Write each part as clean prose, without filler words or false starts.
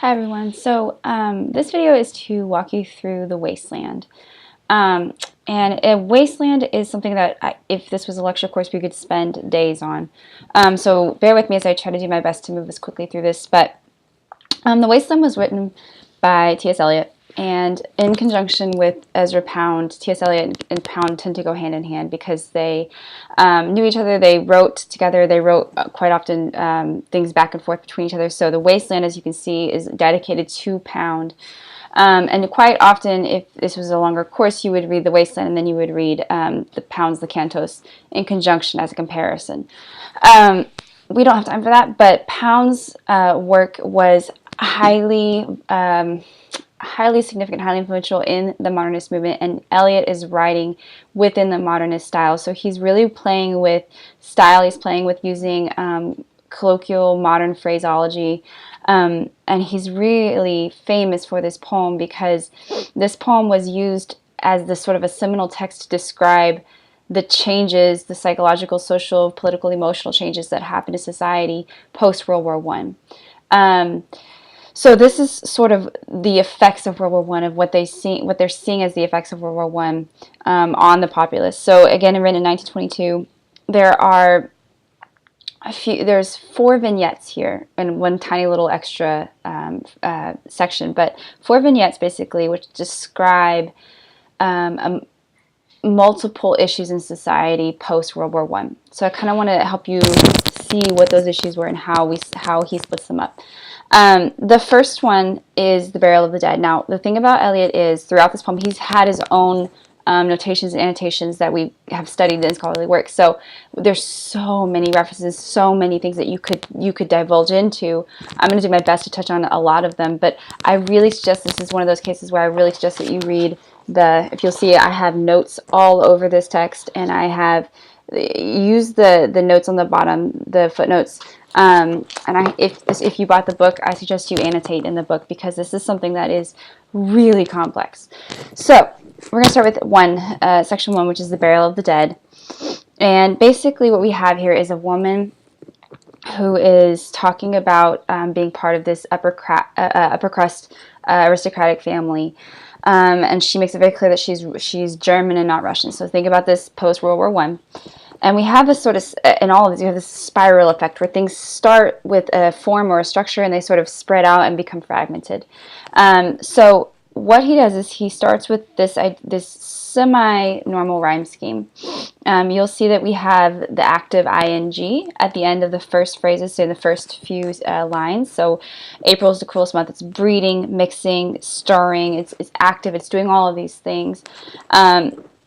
Hi everyone. This video is to walk you through the Wasteland. And a Wasteland is something that if this was a lecture course, we could spend days on. So bear with me as I try to do my best to move as quickly through this. But the Wasteland was written by T.S. Eliot, and in conjunction with Ezra Pound. T.S. Eliot and Pound tend to go hand in hand because they knew each other. They wrote together. They wrote quite often things back and forth between each other. So the Wasteland, as you can see, is dedicated to Pound. And quite often, if this was a longer course, you would read the Wasteland and then you would read the Pound's The Cantos in conjunction as a comparison. We don't have time for that, but Pound's work was highly significant, highly influential in the modernist movement, and Eliot is writing within the modernist style. So he's really playing with style. He's playing with using colloquial modern phraseology, and he's really famous for this poem because this poem was used as the sort of a seminal text to describe the changes, the psychological, social, political, emotional changes that happened to society post World War I. So this is sort of the effects of World War I, of what they're seeing as the effects of World War I on the populace. So again, written in 1922, there's 4 vignettes here and one tiny little extra section, but 4 vignettes basically which describe multiple issues in society post World War I. So I kind of want to help you see what those issues were and how he splits them up. The first one is the burial of the dead. Now, the thing about Eliot is, throughout this poem, he's had his own notations and annotations that we have studied in scholarly work. So there's so many references, so many things that you could divulge into. I'm going to do my best to touch on a lot of them, but I really suggest, this is one of those cases where I really suggest that you read if you'll see, I have notes all over this text, and I have used the notes on the bottom, the footnotes. If you bought the book, I suggest you annotate in the book because this is something that is really complex. So we're going to start with section 1, which is the burial of the dead. And basically what we have here is a woman who is talking about being part of this upper crust aristocratic family. And she makes it very clear that she's German and not Russian. So think about this post World War I. And we have this sort of, in all of this, you have this spiral effect where things start with a form or a structure and they sort of spread out and become fragmented. So what he does is he starts with this semi-normal rhyme scheme. You'll see that we have the active ing at the end of the first phrases, so in the first few lines. So April is the coolest month. It's breeding, mixing, stirring. It's active. It's doing all of these things.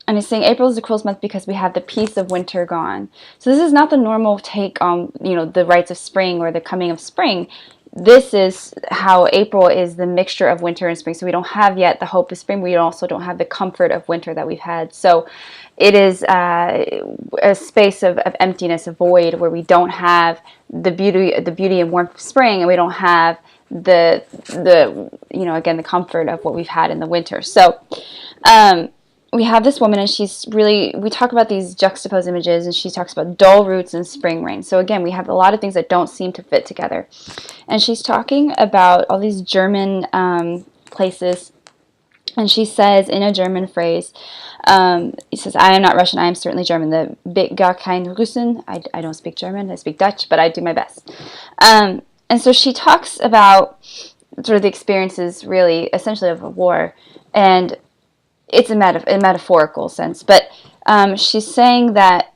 And it's saying April is the coolest month because we have the peace of winter gone. So this is not the normal take on, the rites of spring or the coming of spring. This is how April is the mixture of winter and spring. So we don't have yet the hope of spring. We also don't have the comfort of winter that we've had. So it is a space of emptiness, a void, where we don't have the beauty and warmth of spring, and we don't have the again, the comfort of what we've had in the winter. So we have this woman, and we talk about these juxtaposed images, and she talks about dull roots and spring rain. So again, we have a lot of things that don't seem to fit together. And she's talking about all these German places, and she says in a German phrase, he says, I am not Russian, I am certainly German. The Bin gar kein Russen. I don't speak German, I speak Dutch, but I do my best. And so she talks about sort of the experiences, really, essentially, of a war, and it's a metaphorical sense, but she's saying that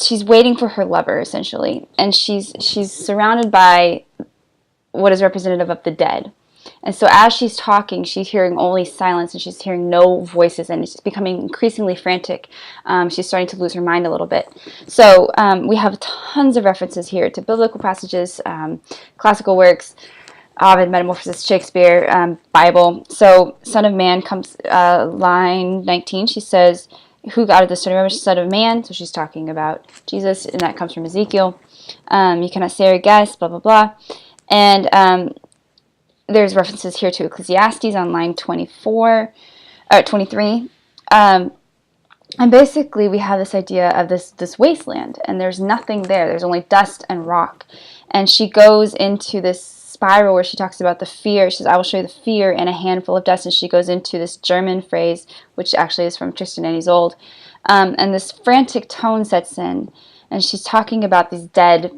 she's waiting for her lover, essentially, and she's surrounded by what is representative of the dead. And so as she's talking, she's hearing only silence, and she's hearing no voices, and it's becoming increasingly frantic. She's starting to lose her mind a little bit. So we have tons of references here to biblical passages, classical works, Ovid, Metamorphosis, Shakespeare, Bible. So Son of Man comes, line 19, she says, who out of the stony rubbish, Son of Man? So she's talking about Jesus, and that comes from Ezekiel. You cannot say or guess, blah, blah, blah. And there's references here to Ecclesiastes on line 23. And basically we have this idea of this wasteland, and there's nothing there. There's only dust and rock. And she goes into this spiral where she talks about the fear. She says, I will show you the fear and a handful of dust. And she goes into this German phrase, which actually is from Tristan and Isolde. And this frantic tone sets in. And she's talking about these dead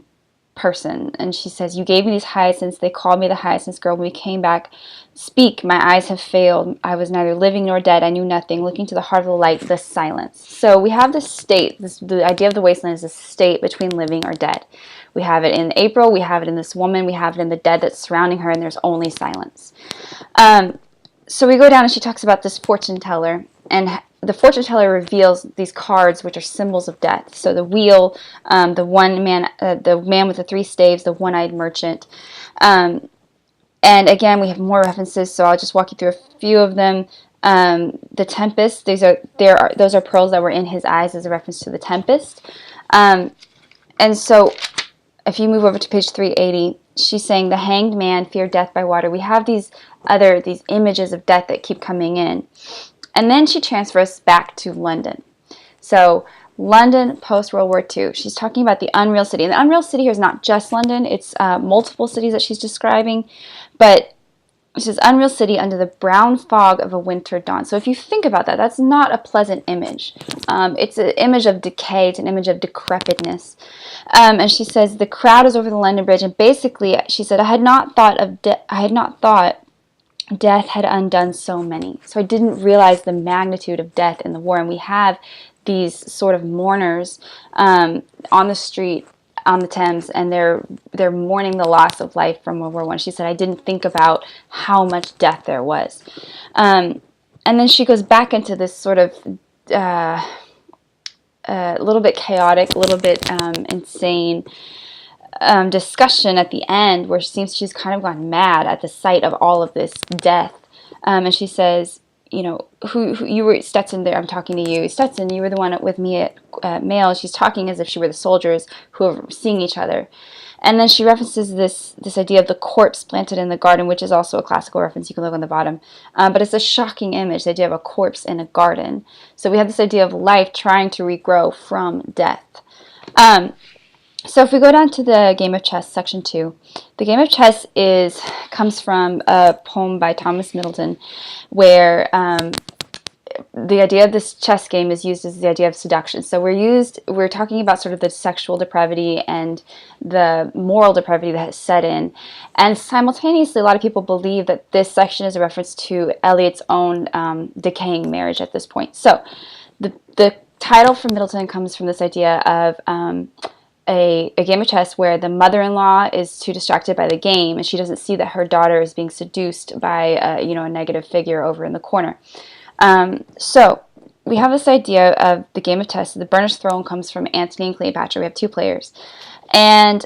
person, and she says, you gave me these hyacinths, they called me the hyacinths girl. When we came back, speak, my eyes have failed, I was neither living nor dead, I knew nothing, looking to the heart of the light, the silence. So we have this state, the idea of the wasteland is a state between living or dead. We have it in April, we have it in this woman, we have it in the dead that's surrounding her, and there's only silence. So we go down and she talks about this fortune teller, and the fortune teller reveals these cards which are symbols of death. So the wheel, the man with the 3 staves, the one-eyed merchant. And again, we have more references, so I'll just walk you through a few of them. The tempest, those are pearls that were in his eyes as a reference to the tempest. And so if you move over to page 380, she's saying the hanged man feared death by water. We have these images of death that keep coming in. And then she transfers back to London. So London post-World War II. She's talking about the unreal city. And the unreal city here is not just London. It's multiple cities that she's describing. But she says, unreal city under the brown fog of a winter dawn. So if you think about that, that's not a pleasant image. It's an image of decay. It's an image of decrepitness. And she says, the crowd is over the London Bridge. And basically, she said, I had not thought death had undone so many. So I didn't realize the magnitude of death in the war. And we have these sort of mourners on the street on the Thames, and they're mourning the loss of life from World War I. She said, I didn't think about how much death there was. And then she goes back into this sort of a little bit chaotic, a little bit insane discussion at the end, where it seems she's kind of gone mad at the sight of all of this death. And she says, you know, who you were, Stetson, there, I'm talking to you. Stetson, you were the one with me at Mail. She's talking as if she were the soldiers who were seeing each other. And then she references this idea of the corpse planted in the garden, which is also a classical reference. You can look on the bottom. But it's a shocking image, the idea of a corpse in a garden. So we have this idea of life trying to regrow from death. So if we go down to the Game of Chess, section 2, the Game of Chess comes from a poem by Thomas Middleton, where the idea of this chess game is used as the idea of seduction. So we're talking about sort of the sexual depravity and the moral depravity that has set in. And simultaneously, a lot of people believe that this section is a reference to Eliot's own decaying marriage at this point. So the title from Middleton comes from this idea of a game of chess where the mother-in-law is too distracted by the game, and she doesn't see that her daughter is being seduced by a negative figure over in the corner. So we have this idea of the game of chess. The Burnished Throne comes from Antony and Cleopatra. We have 2 players, and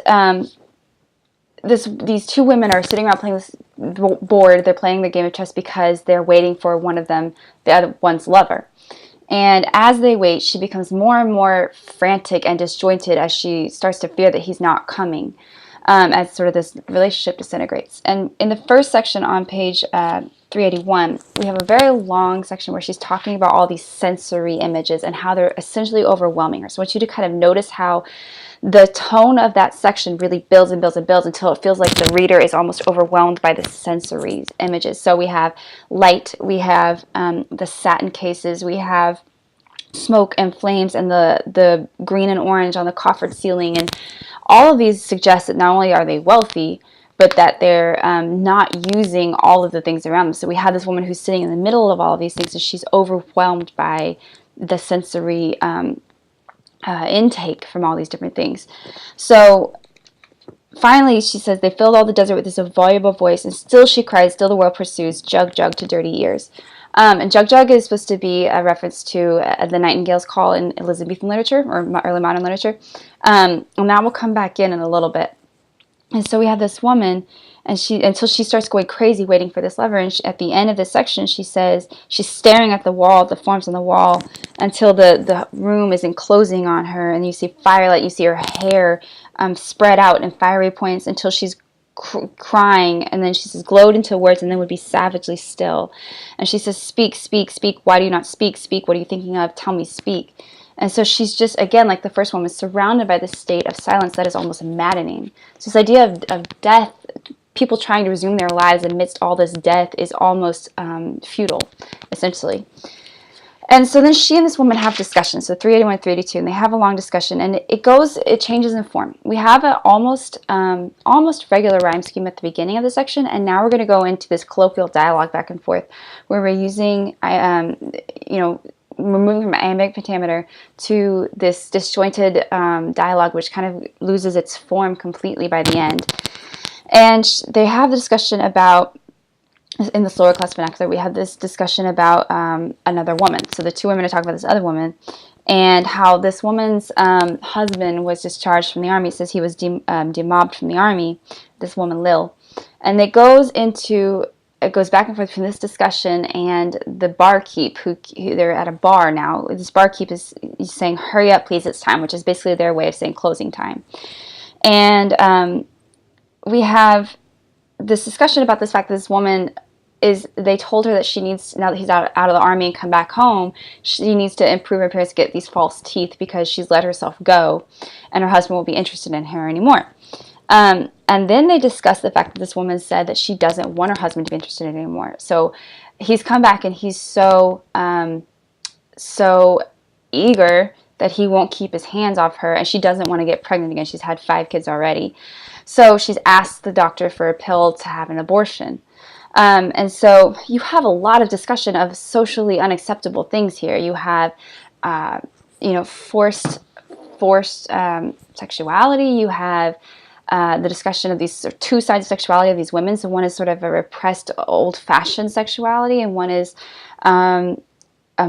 these 2 women are sitting around playing this board. They're playing the game of chess because they're waiting for one of them, the other one's lover. And as they wait, she becomes more and more frantic and disjointed as she starts to fear that he's not coming, as sort of this relationship disintegrates. And in the first section on page 381, we have a very long section where she's talking about all these sensory images and how they're essentially overwhelming her. So I want you to kind of notice how the tone of that section really builds and builds and builds until it feels like the reader is almost overwhelmed by the sensory images. So we have light, we have the satin cases, we have smoke and flames, and the green and orange on the coffered ceiling. And all of these suggest that not only are they wealthy, but that they're not using all of the things around them. So we have this woman who's sitting in the middle of all of these things, and she's overwhelmed by the sensory intake from all these different things. So finally, she says, they filled all the desert with this voluble voice, and still she cried, still the world pursues, jug, jug to dirty ears. And jug, jug is supposed to be a reference to the Nightingale's Call in Elizabethan literature, or early modern literature. And that will come back in a little bit. And so we have this woman, and until she starts going crazy waiting for this lover, and at the end of this section, she says she's staring at the wall, the forms on the wall, until the room is enclosing on her, and you see firelight, you see her hair spread out in fiery points until she's crying, and then she says, glowed into words, and then would be savagely still. And she says, speak, speak, speak, why do you not speak? Speak, what are you thinking of? Tell me, speak. And so she's just, again, like the first woman, surrounded by this state of silence that is almost maddening. So this idea of death, people trying to resume their lives amidst all this death is almost futile, essentially. And so then she and this woman have discussion, so 381 and 382, and they have a long discussion, and it changes in form. We have an almost regular rhyme scheme at the beginning of the section, and now we're going to go into this colloquial dialogue back and forth, where we're using, we're moving from iambic pentameter to this disjointed dialogue, which kind of loses its form completely by the end. And they have the discussion about, in the slower class vernacular, we have this discussion about another woman. So the two women are talking about this other woman and how this woman's husband was discharged from the army. It says he was demobbed from the army, this woman Lil. And it goes back and forth between this discussion and the barkeep, who they're at a bar now. This barkeep is saying, "Hurry up, please, it's time," which is basically their way of saying closing time. And we have this discussion about this fact that this woman they told her that she needs, now that he's out of the army and come back home, she needs to improve her appearance to get these false teeth because she's let herself go and her husband won't be interested in her anymore. And then they discuss the fact that this woman said that she doesn't want her husband to be interested in her anymore. So he's come back and he's so eager that he won't keep his hands off her, and she doesn't want to get pregnant again. She's had 5 kids already. So she's asked the doctor for a pill to have an abortion. And so you have a lot of discussion of socially unacceptable things here. You have, forced sexuality. You have the discussion of these two sides of sexuality of these women. So one is sort of a repressed, old-fashioned sexuality, and one is a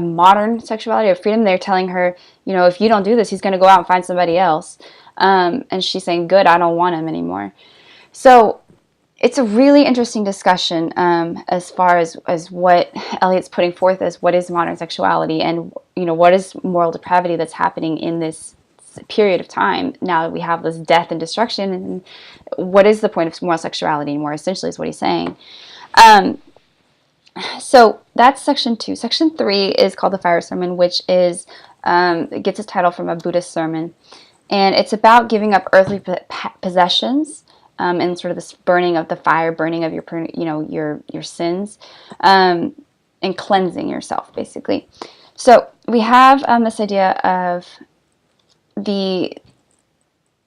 modern sexuality of freedom. They're telling her, if you don't do this, he's going to go out and find somebody else. And she's saying, "Good, I don't want him anymore." So it's a really interesting discussion as far as what Eliot's putting forth as what is modern sexuality, and what is moral depravity that's happening in this period of time now that we have this death and destruction, and what is the point of moral sexuality anymore, essentially, is what he's saying. So that's section 2. Section 3 is called the Fire Sermon, which is it gets its title from a Buddhist sermon, and it's about giving up earthly possessions. And sort of this burning of the fire, burning of your sins, and cleansing yourself, basically. So we have this idea of the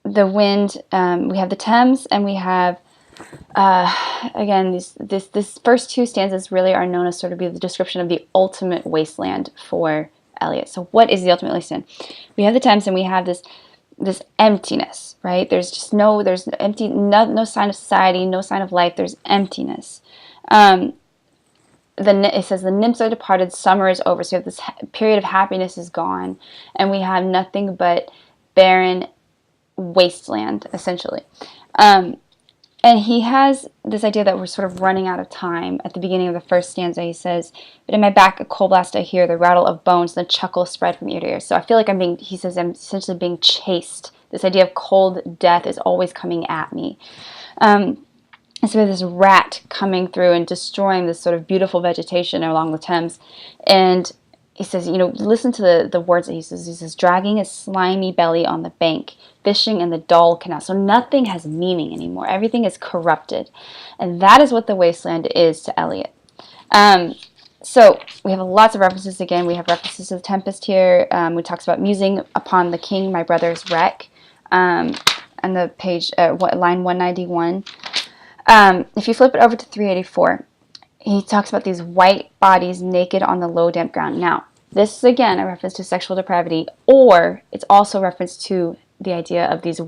wind. We have the Thames, and we have again this first 2 stanzas really are known as sort of be the description of the ultimate wasteland for Eliot. So what is the ultimate wasteland? We have the Thames, and we have this emptiness, right? There's empty, no sign of society, no sign of life. There's emptiness. It says the nymphs are departed, summer is over. So this period of happiness is gone, and we have nothing but barren wasteland, essentially. And he has this idea that we're sort of running out of time. At the beginning of the first stanza, he says, "But in my back a cold blast I hear, the rattle of bones, and the chuckle spread from ear to ear." So I feel like I'm essentially being chased. This idea of cold death is always coming at me. And so we have this rat coming through and destroying this sort of beautiful vegetation along the Thames. And he says, listen to the words that he says. He says, "Dragging his slimy belly on the bank, fishing in the dull canal." So nothing has meaning anymore. Everything is corrupted. And that is what the wasteland is to Eliot. So we have lots of references again. We have references to the Tempest here. We talks about musing upon the king, my brother's wreck. On the page, line 191. If you flip it over to 384, he talks about these white bodies naked on the low, damp ground. Now, this is again a reference to sexual depravity, or it's also a reference to the idea of these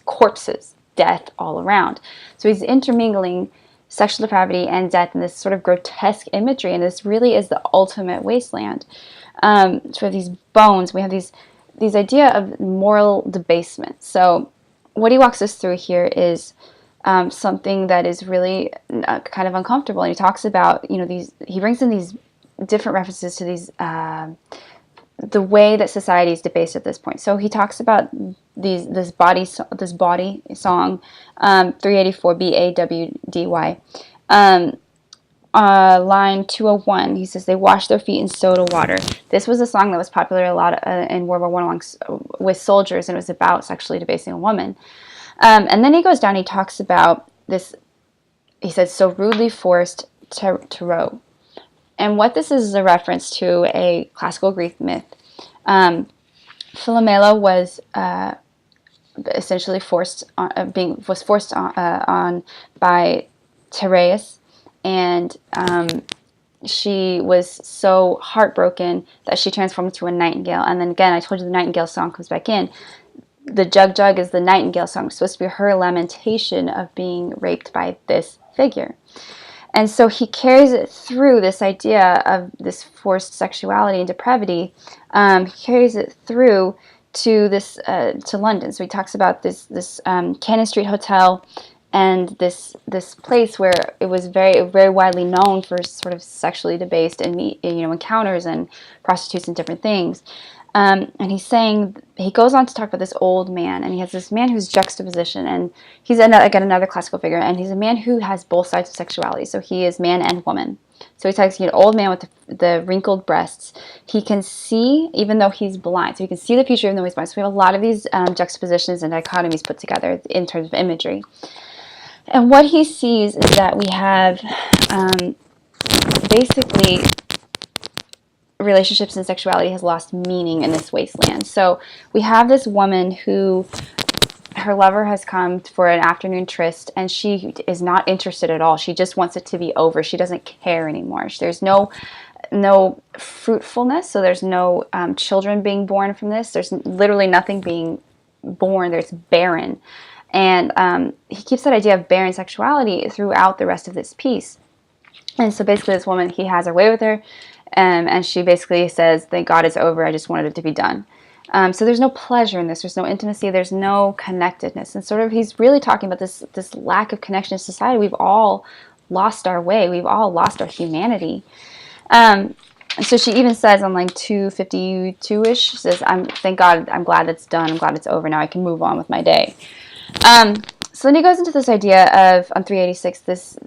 corpses, death all around. So he's intermingling sexual depravity and death in this sort of grotesque imagery, and this really is the ultimate wasteland. So these bones, we have these idea of moral debasement. So what he walks us through here is something that is really kind of uncomfortable. And he talks about, he brings in these different references to these, the way that society is debased at this point. So he talks about this body song, 384, BAWDY. Line 201, he says, "They wash their feet in soda water." This was a song that was popular a lot in World War I with soldiers, and it was about sexually debasing a woman. And then he goes down, he talks about this he said, so rudely forced to row. And what this is a reference to a classical Greek myth. Philomela was essentially forced on by Tereus, and she was so heartbroken that she transformed into a nightingale. And then again, I told you the nightingale song comes back in. The Jug Jug is the nightingale song. It's supposed to be her lamentation of being raped by this figure. And so he carries it through this idea of this forced sexuality and depravity. He carries it through to this to London. So he talks about this Cannon Street Hotel and this place where it was very widely known for sort of sexually debased and encounters and prostitutes and different things. And he's saying, he goes on to talk about this old man, and he has this man who's juxtaposition, and he's again another classical figure, and he's a man who has both sides of sexuality, so he is man and woman. So he talks, an old man with the wrinkled breasts. He can see even though he's blind, so he can see the future even though he's blind. So we have a lot of these juxtapositions and dichotomies put together in terms of imagery. And what he sees is that we have basically relationships and sexuality has lost meaning in this wasteland. So we have this woman who, her lover has come for an afternoon tryst, and she is not interested at all. She just wants it to be over. She doesn't care anymore. There's no fruitfulness, so there's no children being born from this. There's literally nothing being born. There's barren. And he keeps that idea of barren sexuality throughout the rest of this piece. And so basically this woman, he has her way with her, and she basically says, thank God it's over, I just wanted it to be done. So there's no pleasure in this, there's no intimacy, there's no connectedness. And sort of he's really talking about this lack of connection in society. We've all lost our way, we've all lost our humanity. So she even says on line 252-ish, she says, thank God, I'm glad it's done, I'm glad it's over, now I can move on with my day. So then he goes into this idea of, on 386,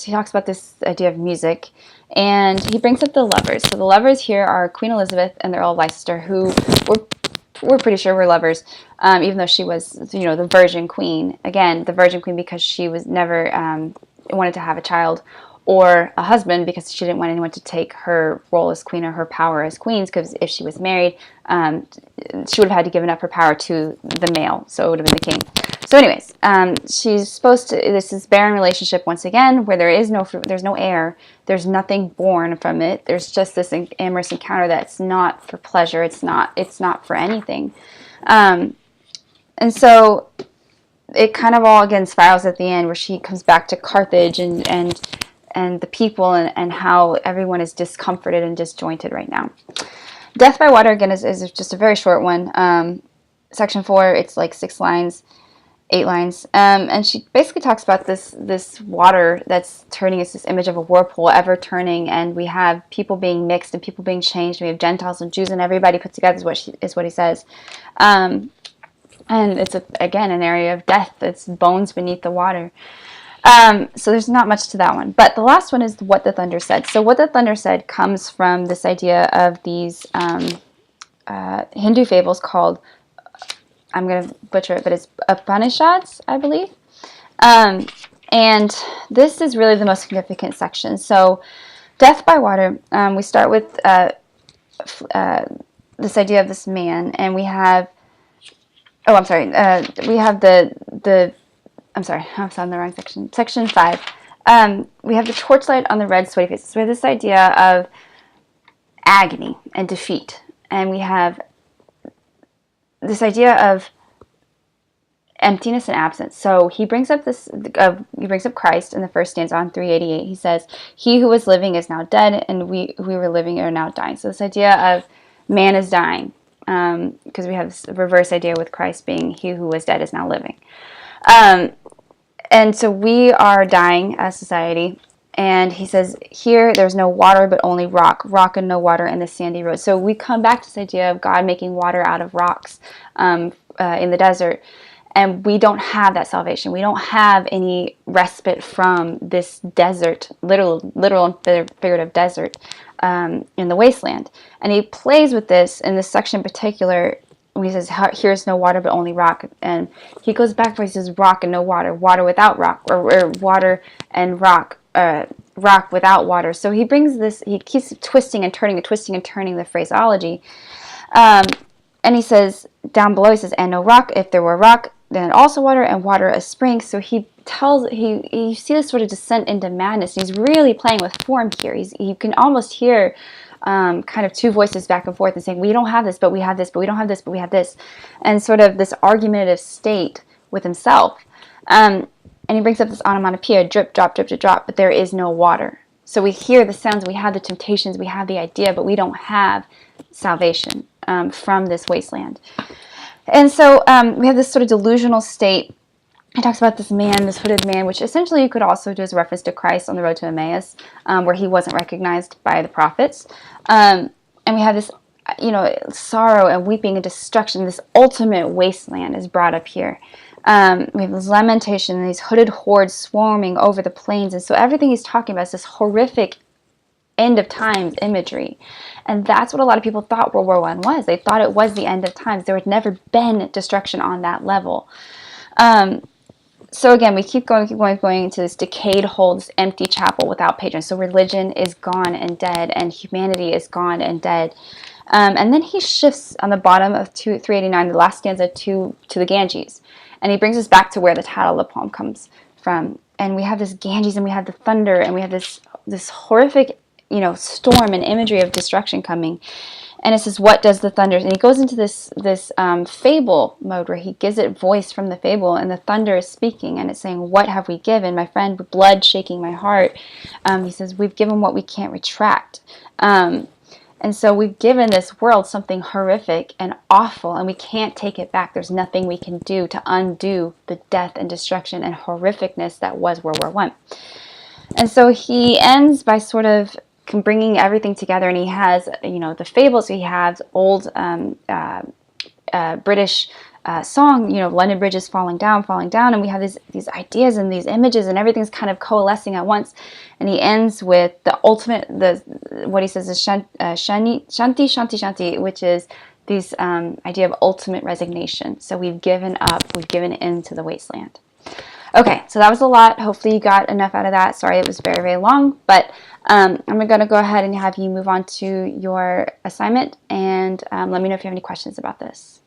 he talks about this idea of music, and he brings up the lovers. So the lovers here are Queen Elizabeth and the Earl of Leicester, who we're pretty sure were lovers, even though she was, the Virgin Queen. Again, the Virgin Queen because she was never wanted to have a child or a husband, because she didn't want anyone to take her role as queen or her power as queens, because if she was married, she would have had to give up her power to the male, so it would have been the king. So anyways, she's supposed to, this is barren relationship once again, where there is no fruit, there's no air, there's nothing born from it, there's just this amorous encounter that's not for pleasure, it's not for anything. And so it kind of all again spirals at the end, where she comes back to Carthage and the people and how everyone is discomforted and disjointed right now. Death by Water, again, is just a very short one. Section 4, it's like 8 lines. And she basically talks about this water that's turning. It's this image of a whirlpool, ever turning, and we have people being mixed and people being changed. We have Gentiles and Jews and everybody put together is what he says. And it's, again, an area of death. It's bones beneath the water. So there's not much to that one. But the last one is What the Thunder Said. So What the Thunder Said comes from this idea of these Hindu fables called, I'm going to butcher it, but it's Upanishads, I believe. And this is really the most significant section. So Death by Water, we start with this idea of this man, and we have, we have I'm sorry, I was on the wrong section. Section 5. We have the torchlight on the red, sweaty faces. So we have this idea of agony and defeat. And we have this idea of emptiness and absence. So he brings up Christ in the first stanza on 388. He says, he who was living is now dead, and we who were living are now dying. So this idea of man is dying, because we have this reverse idea with Christ being he who was dead is now living. And so we are dying as society, and he says, here there's no water but only rock and no water in the sandy road. So we come back to this idea of God making water out of rocks in the desert, and we don't have that salvation. We don't have any respite from this desert, literal and figurative desert in the wasteland. And he plays with this in this section in particular when he says, here's no water but only rock, and he goes back where he says rock and no water, water without rock, or water and rock, rock without water. So he brings this, he keeps twisting and turning and twisting and turning the phraseology. And he says down below, he says, and no rock, if there were rock, then also water, and water a spring. So he tells, you see this sort of descent into madness. He's really playing with form here. You can almost hear kind of two voices back and forth and saying, we don't have this, but we have this, but we don't have this, but we have this. And sort of this argumentative state with himself. And he brings up this onomatopoeia, drip, drop, drip, drip, drop, but there is no water. So we hear the sounds, we have the temptations, we have the idea, but we don't have salvation from this wasteland. And so we have this sort of delusional state. He talks about this man, this hooded man, which essentially you could also do as a reference to Christ on the road to Emmaus, where he wasn't recognized by the prophets. And we have this, sorrow and weeping and destruction. This ultimate wasteland is brought up here. We have this lamentation and these hooded hordes swarming over the plains. And so everything he's talking about is this horrific end of times imagery. And that's what a lot of people thought World War I was. They thought it was the end of times. There had never been destruction on that level. So again, we keep going into this decayed hole, this empty chapel without patrons. So religion is gone and dead, and humanity is gone and dead. And then he shifts on the bottom of 389, the last stanza, to the Ganges. And he brings us back to where the title of the poem comes from. And we have this Ganges, and we have the thunder, and we have this horrific, storm and imagery of destruction coming. And it says, what does the thunder? And he goes into this fable mode where he gives it voice from the fable, and the thunder is speaking, and it's saying, what have we given? My friend, with blood shaking my heart. He says, we've given what we can't retract. And so we've given this world something horrific and awful, and we can't take it back. There's nothing we can do to undo the death and destruction and horrificness that was World War I. And so he ends by sort of bringing everything together, and he has, the fables. He has old British song, London Bridge is falling down, and we have these ideas and these images, and everything's kind of coalescing at once. And he ends with the ultimate, what he says is shanti, shanti, which is this idea of ultimate resignation. So we've given up, we've given in to the wasteland. Okay, so that was a lot. Hopefully you got enough out of that. Sorry it was very, very long, but I'm going to go ahead and have you move on to your assignment, and let me know if you have any questions about this.